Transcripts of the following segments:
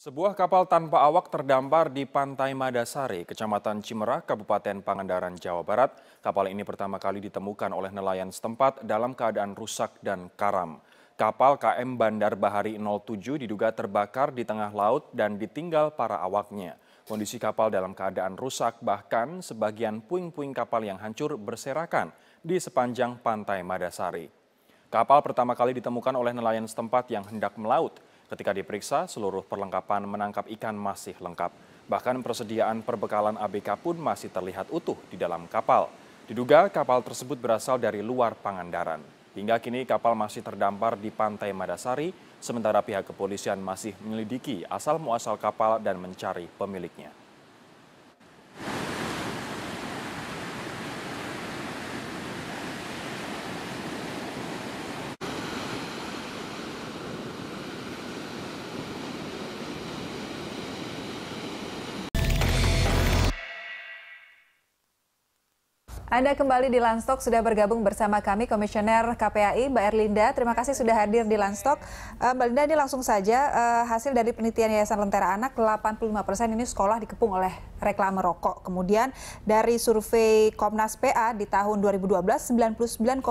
Sebuah kapal tanpa awak terdampar di Pantai Madasari, Kecamatan Cimerak, Kabupaten Pangandaran, Jawa Barat. Kapal ini pertama kali ditemukan oleh nelayan setempat dalam keadaan rusak dan karam. Kapal KM Bandar Bahari 07 diduga terbakar di tengah laut dan ditinggal para awaknya. Kondisi kapal dalam keadaan rusak, bahkan sebagian puing-puing kapal yang hancur berserakan di sepanjang Pantai Madasari. Kapal pertama kali ditemukan oleh nelayan setempat yang hendak melaut. Ketika diperiksa, seluruh perlengkapan menangkap ikan masih lengkap. Bahkan persediaan perbekalan ABK pun masih terlihat utuh di dalam kapal. Diduga kapal tersebut berasal dari luar Pangandaran. Hingga kini kapal masih terdampar di Pantai Madasari, sementara pihak kepolisian masih menyelidiki asal-muasal kapal dan mencari pemiliknya. Anda kembali di Landstok, sudah bergabung bersama kami Komisioner KPAI, Mbak Erlinda. Terima kasih sudah hadir di Landstok. Mbak Erlinda, ini langsung saja hasil dari penelitian Yayasan Lentera Anak, 85% ini sekolah dikepung oleh reklame rokok. Kemudian dari survei Komnas PA di tahun 2012, 99,6%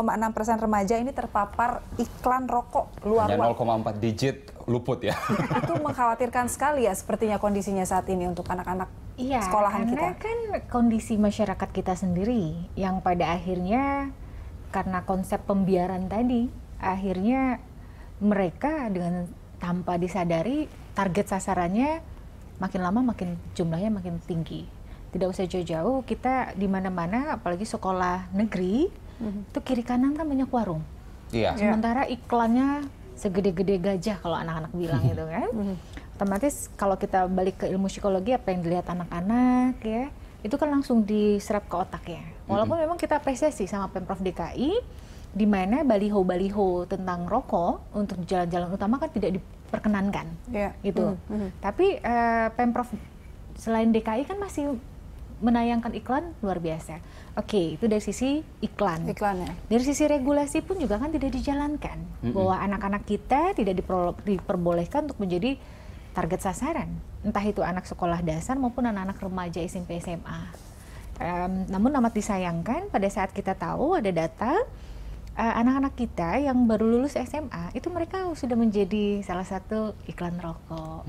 remaja ini terpapar iklan rokok luar-luar. Hanya 0,4 digit luput ya. Itu mengkhawatirkan sekali ya sepertinya kondisinya saat ini untuk anak-anak sekolahan kita. Karena kan kondisi masyarakat kita sendiri yang pada akhirnya karena konsep pembiaran tadi, akhirnya mereka dengan tanpa disadari target sasarannya makin lama makin jumlahnya makin tinggi. Tidak usah jauh-jauh, kita di mana-mana apalagi sekolah negeri itu kiri kanan kan banyak warung. Iya. Sementara iklannya segede-gede gajah kalau anak-anak bilang gitu kan. Otomatis kalau kita balik ke ilmu psikologi, apa yang dilihat anak-anak ya, itu kan langsung diserap ke otaknya. Walaupun memang kita apresiasi sama Pemprov DKI, di mana baliho-baliho tentang rokok untuk jalan-jalan utama kan tidak diperkenankan, gitu. Tapi Pemprov selain DKI kan masih menayangkan iklan luar biasa. Oke, itu dari sisi iklannya. Dari sisi regulasi pun juga kan tidak dijalankan, bahwa anak-anak kita tidak diperbolehkan untuk menjadi target sasaran, entah itu anak sekolah dasar maupun anak-anak remaja SMP SMA. Namun amat disayangkan pada saat kita tahu ada data anak-anak kita yang baru lulus SMA itu mereka sudah menjadi salah satu iklan rokok.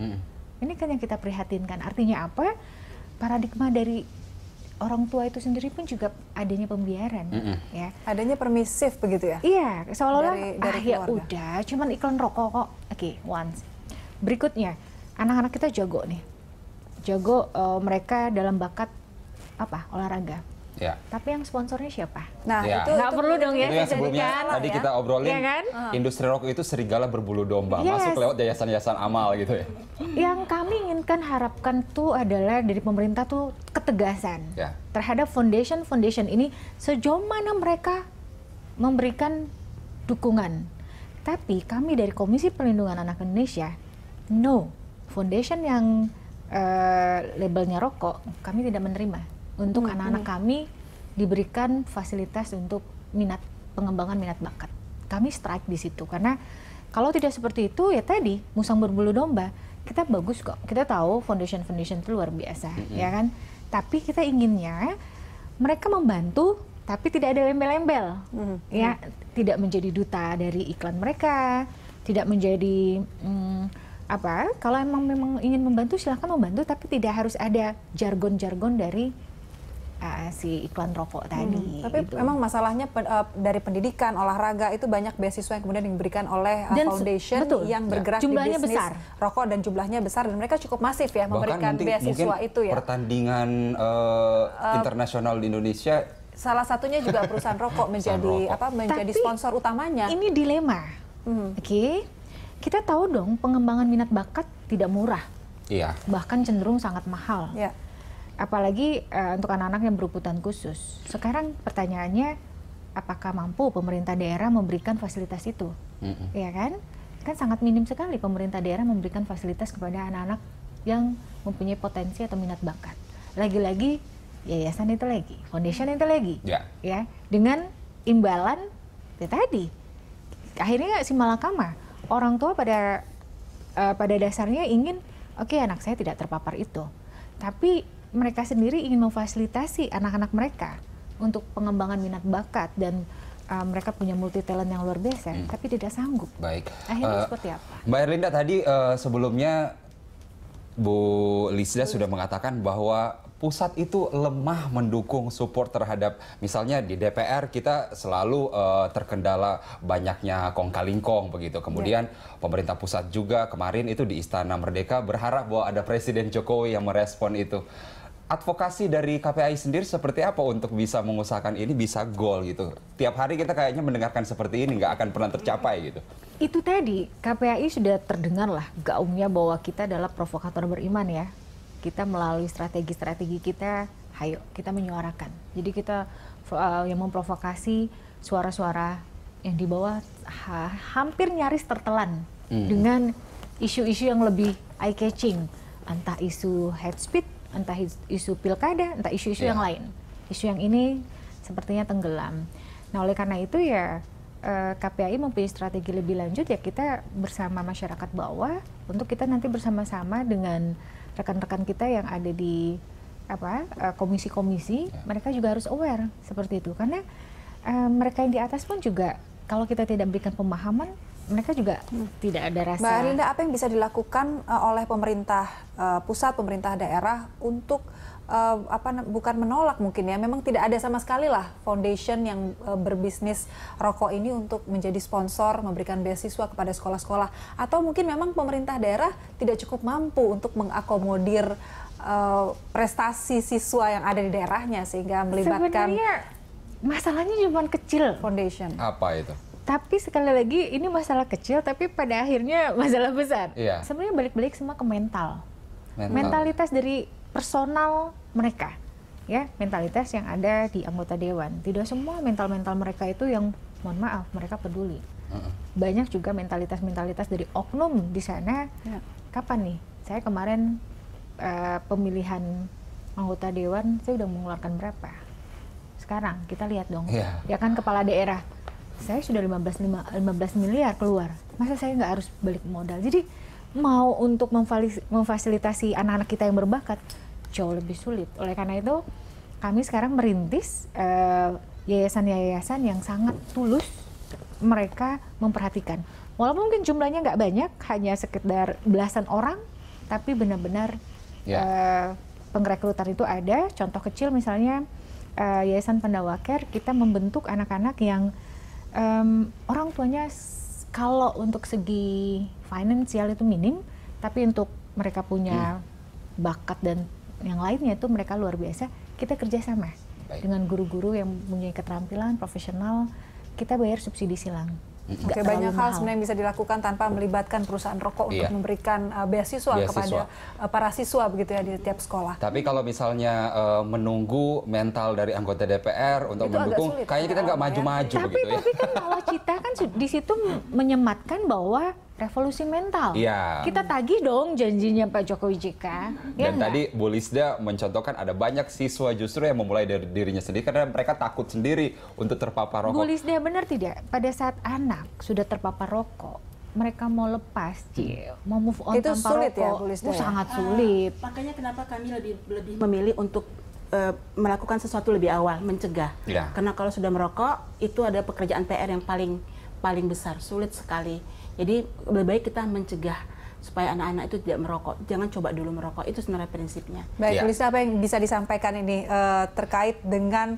Ini kan yang kita prihatinkan. Artinya apa? Paradigma dari orang tua itu sendiri pun juga adanya pembiaran, ya. Adanya permisif begitu ya? Iya, seolah-olah dari ya udah, cuman iklan rokok kok. Oke, once. Berikutnya, anak-anak kita jago nih, mereka dalam bakat apa? Olahraga. Ya. Tapi yang sponsornya siapa? Nah, ya. itu nggak perlu dong ya. Itu yang sebelumnya tadi kita obrolin, ya kan? industri rokok itu serigala berbulu domba, Yes. masuk lewat yayasan-yayasan amal gitu ya. Yang kami inginkan harapkan tuh adalah dari pemerintah tuh ketegasan terhadap foundation ini sejauh mana mereka memberikan dukungan. Tapi kami dari Komisi Perlindungan Anak Indonesia, no, foundation yang labelnya rokok kami tidak menerima untuk anak-anak kami diberikan fasilitas untuk pengembangan minat bakat. Kami strike di situ karena kalau tidak seperti itu ya tadi musang berbulu domba. Kita bagus kok, kita tahu foundation itu luar biasa, ya kan? Tapi kita inginnya mereka membantu, tapi tidak ada embel-embel, ya, tidak menjadi duta dari iklan mereka, tidak menjadi kalau memang ingin membantu silahkan membantu, tapi tidak harus ada jargon-jargon dari si iklan rokok tadi. Tapi gitu. memang masalahnya dari pendidikan, olahraga itu banyak beasiswa yang kemudian diberikan oleh foundation yang bergerak jumlahnya di bisnis besar. Rokok dan jumlahnya besar dan mereka cukup masif ya memberikan beasiswa itu ya. Pertandingan internasional di Indonesia salah satunya juga perusahaan rokok menjadi sponsor utamanya. Ini dilema. Oke. Kita tahu dong pengembangan minat bakat tidak murah. Iya. Bahkan cenderung sangat mahal. Ya. Apalagi untuk anak-anak yang berkebutuhan khusus. Sekarang pertanyaannya, apakah mampu pemerintah daerah memberikan fasilitas itu? Ya kan? Kan sangat minim sekali pemerintah daerah memberikan fasilitas kepada anak-anak yang mempunyai potensi atau minat bakat. Lagi-lagi yayasan itu lagi, foundation itu lagi, ya, dengan imbalan ya tadi. Akhirnya si malakama, orang tua pada dasarnya ingin oke, anak saya tidak terpapar itu. Tapi mereka sendiri ingin memfasilitasi anak-anak mereka untuk pengembangan minat bakat dan mereka punya multi talent yang luar biasa, tapi tidak sanggup. Baik. Akhirnya seperti apa? Mbak Erlinda tadi sebelumnya Bu Lisda sudah mengatakan bahwa pusat itu lemah mendukung support terhadap, misalnya di DPR kita selalu terkendala banyaknya kong-kali-kong begitu. Kemudian pemerintah pusat juga kemarin itu di Istana Merdeka berharap bahwa ada Presiden Jokowi yang merespon itu. Advokasi dari KPAI sendiri seperti apa untuk bisa mengusahakan ini bisa goal gitu? Tiap hari kita kayaknya mendengarkan seperti ini, nggak akan pernah tercapai gitu. Itu tadi, KPAI sudah terdengar lah gaungnya bahwa kita adalah provokator beriman ya. Kita melalui strategi-strategi kita, ayo kita menyuarakan. Jadi kita yang memprovokasi suara-suara yang di bawah hampir nyaris tertelan dengan isu-isu yang lebih eye-catching. Entah isu hate speech, entah isu pilkada, entah isu-isu yang lain. Isu yang ini sepertinya tenggelam. Nah oleh karena itu ya KPAI mempunyai strategi lebih lanjut ya kita bersama masyarakat bawah untuk kita nanti bersama-sama dengan rekan-rekan kita yang ada di komisi-komisi, mereka juga harus aware seperti itu karena mereka yang di atas pun juga kalau kita tidak berikan pemahaman mereka juga tidak ada rasa. Mbak Erlinda, apa yang bisa dilakukan oleh pemerintah pusat, pemerintah daerah untuk bukan menolak mungkin ya, memang tidak ada sama sekali lah foundation yang berbisnis rokok ini untuk menjadi sponsor, memberikan beasiswa kepada sekolah-sekolah, atau mungkin memang pemerintah daerah tidak cukup mampu untuk mengakomodir prestasi siswa yang ada di daerahnya sehingga melibatkan. Sebenarnya masalahnya cuma kecil. Foundation. Apa itu? Tapi sekali lagi ini masalah kecil tapi pada akhirnya masalah besar. Iya. Sebenarnya balik-balik semua ke mental. Mentalitas dari personal mereka, ya mentalitas yang ada di anggota dewan. Tidak semua mental mereka itu yang, mohon maaf, mereka peduli. Banyak juga mentalitas dari oknum di sana. Kapan nih? Saya kemarin pemilihan anggota dewan, saya udah mengeluarkan berapa? Sekarang kita lihat dong, ya kan kepala daerah. Saya sudah 15 miliar keluar. Masa saya nggak harus balik modal? Jadi mau untuk memfasilitasi anak-anak kita yang berbakat jauh lebih sulit. Oleh karena itu kami sekarang merintis yayasan-yayasan yang sangat tulus mereka memperhatikan. Walaupun mungkin jumlahnya nggak banyak, hanya sekitar belasan orang, tapi benar-benar pengrekrutan itu ada. Contoh kecil misalnya Yayasan Pandawa Care, kita membentuk anak-anak yang orang tuanya kalau untuk segi finansial itu minim, tapi untuk mereka punya bakat dan yang lainnya itu mereka luar biasa. Kita kerjasama dengan guru-guru yang punya keterampilan profesional, kita bayar subsidi silang. Oke, banyak hal sebenarnya yang bisa dilakukan tanpa melibatkan perusahaan rokok untuk memberikan beasiswa kepada para siswa begitu ya di tiap sekolah. Tapi kalau misalnya menunggu mental dari anggota DPR untuk itu mendukung, sulit, kayaknya kita nggak maju-maju begitu ya. Tapi kan nawacita kan di situ menyematkan bahwa revolusi mental. Kita tagih dong janjinya Pak Jokowi JK. Dan tadi Bu Lisda mencontohkan ada banyak siswa justru yang memulai dari dirinya sendiri karena mereka takut sendiri untuk terpapar rokok. Bu Lisda benar tidak? Pada saat anak sudah terpapar rokok, mereka mau lepas, mau move on itu tanpa sulit rokok, ya, Bu Lisda, sangat sulit. Makanya kenapa kami lebih memilih untuk melakukan sesuatu lebih awal, mencegah. Karena kalau sudah merokok, itu ada pekerjaan PR yang paling besar, sulit sekali. Jadi lebih baik kita mencegah supaya anak-anak itu tidak merokok. Jangan coba dulu merokok, itu sebenarnya prinsipnya. Baik, Bu Lisda, apa yang bisa disampaikan ini terkait dengan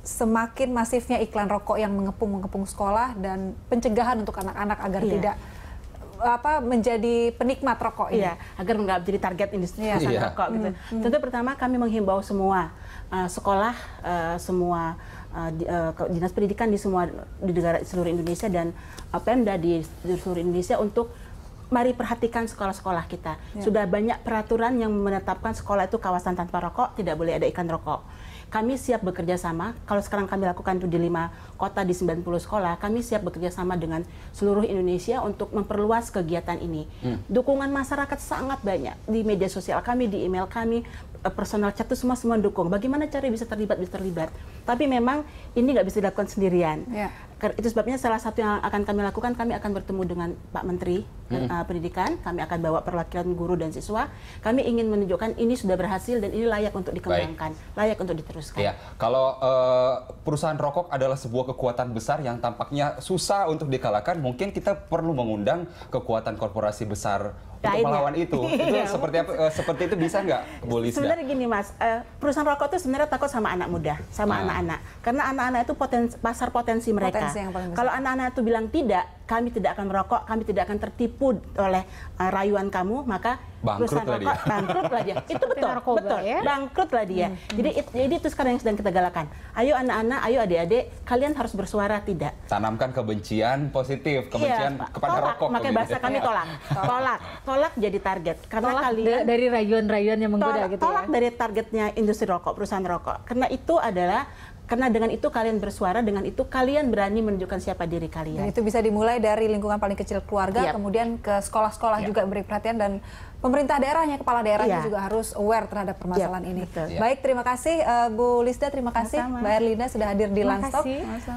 semakin masifnya iklan rokok yang mengepung sekolah dan pencegahan untuk anak-anak agar tidak menjadi penikmat rokok ini. Agar nggak jadi target industri rokok gitu. Tentu pertama kami menghimbau semua sekolah, semua dinas pendidikan di seluruh Indonesia dan Pemda di seluruh Indonesia untuk mari perhatikan sekolah-sekolah kita. Sudah banyak peraturan yang menetapkan sekolah itu kawasan tanpa rokok, tidak boleh ada iklan rokok. Kami siap bekerja sama, kalau sekarang kami lakukan itu di 5 kota di 90 sekolah, kami siap bekerja sama dengan seluruh Indonesia untuk memperluas kegiatan ini. Dukungan masyarakat sangat banyak di media sosial kami, di email kami, personal chat itu semua dukung. Bagaimana cara bisa terlibat? Tapi memang ini nggak bisa dilakukan sendirian. Itu sebabnya salah satu yang akan kami lakukan, kami akan bertemu dengan Pak Menteri Pendidikan, kami akan bawa perwakilan guru dan siswa. Kami ingin menunjukkan ini sudah berhasil dan ini layak untuk dikembangkan, layak untuk diteruskan. Ya, kalau perusahaan rokok adalah sebuah kekuatan besar yang tampaknya susah untuk dikalahkan, mungkin kita perlu mengundang kekuatan korporasi besar untuk melawan itu. Itu seperti itu bisa nggak, Bu Lisda? Sebenarnya gini Mas, perusahaan rokok itu sebenarnya takut sama anak muda, sama anak-anak. Karena anak-anak itu pasar potensi mereka. Kalau anak-anak itu bilang tidak, kami tidak akan merokok, kami tidak akan tertipu oleh rayuan kamu, maka perusahaan rokok bangkrutlah dia. Itu betul, ya? Bangkrutlah dia. Jadi itu sekarang yang sedang kita galakan. Ayo anak-anak, ayo adik-adik, kalian harus bersuara tidak. Tanamkan kebencian positif, kebencian kepada rokok. Pakai bahasa kami tolak jadi target. Karena kalian dari rayuan-rayuan yang menggoda gitu ya. Tolak dari targetnya industri rokok, perusahaan rokok. Karena dengan itu kalian bersuara, dengan itu kalian berani menunjukkan siapa diri kalian. Dan itu bisa dimulai dari lingkungan paling kecil keluarga, kemudian ke sekolah-sekolah juga beri perhatian, dan pemerintah daerahnya, kepala daerahnya juga harus aware terhadap permasalahan ini. Baik, terima kasih Bu Lisda, terima kasih Mbak Erlinda sudah hadir di Landstalk.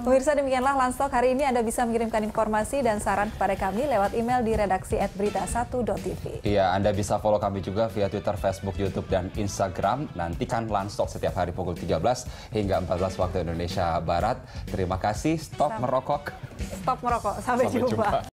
Pemirsa, demikianlah Landstalk hari ini. Anda bisa mengirimkan informasi dan saran kepada kami lewat email di redaksi@berita1.tv. Iya, Anda bisa follow kami juga via Twitter, Facebook, YouTube, dan Instagram. Nantikan Landstalk setiap hari pukul 13 hingga 14 waktu Indonesia Barat. Terima kasih. Stop merokok. Stop merokok. Sampai jumpa.